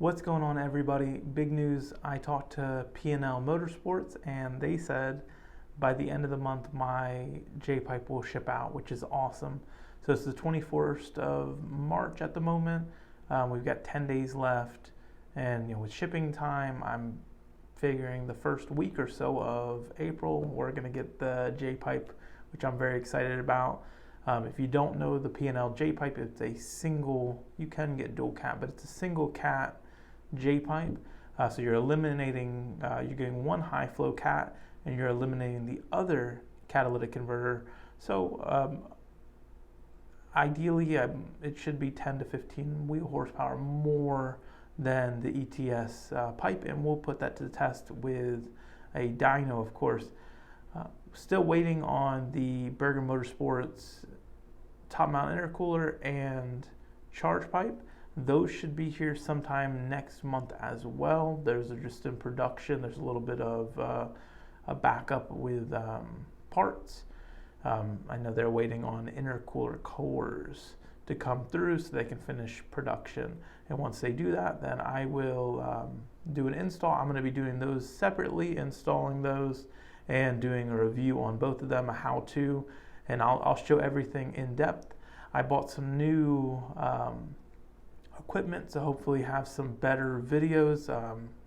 What's going on, everybody? Big news. I talked to P&L Motorsports and they said by the end of the month my J-pipe will ship out, which is awesome. So it's the 21st of March at the moment. We've got 10 days left, and with shipping time, I'm figuring the first week or so of April we're going to get the J-pipe, which I'm very excited about. If you don't know the P&L J-pipe, it's a single, you can get dual cat, but it's a single cat J-pipe. So you're eliminating, you're getting one high flow cat and you're eliminating the other catalytic converter. So ideally it should be 10 to 15 wheel horsepower more than the ETS pipe, and we'll put that to the test with a dyno, of course. Still waiting on the Berger Motorsports top mount intercooler and charge pipe. Those should be here sometime next month as well. Those are just in production. There's a little bit of a backup with parts. I know they're waiting on intercooler cores to come through so they can finish production. And once they do that, then I will do an install. I'm going to be doing those separately, installing those and doing a review on both of them, a how-to, and I'll show everything in depth. I bought some new equipment to hopefully have some better videos.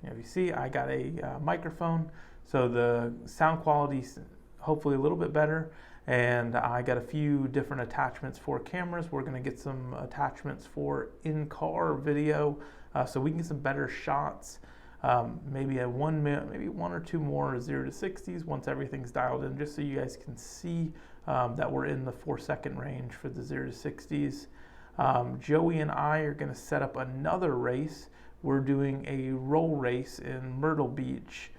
If you see, I got a microphone, so the sound quality is hopefully a little bit better, and I got a few different attachments for cameras. We're going to get some attachments for in-car video, so we can get some better shots. Maybe maybe one or two more 0 to 60s once everything's dialed in, just so you guys can see that we're in the 4-second range for the 0 to 60s. Joey and I are going to set up another race. We're doing a roll race in Myrtle Beach.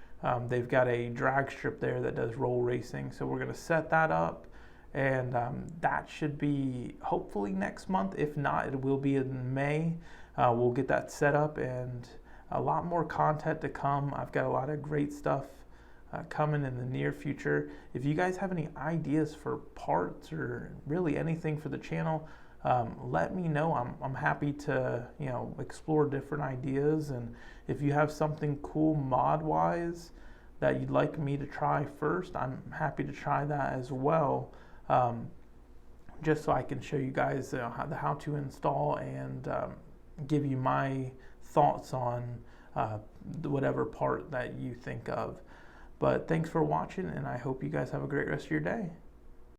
They've got a drag strip there that does roll racing, so we're going to set that up, and that should be hopefully next month. If not, it will be in May. We'll get that set up, and a lot more content to come. I've got a lot of great stuff coming in the near future. If you guys have any ideas for parts or really anything for the channel, let me know. I'm happy to explore different ideas, and if you have something cool mod wise that you'd like me to try first, I'm happy to try that as well, just so I can show you guys how to install and give you my thoughts on whatever part that you think of. But thanks for watching, and I hope you guys have a great rest of your day.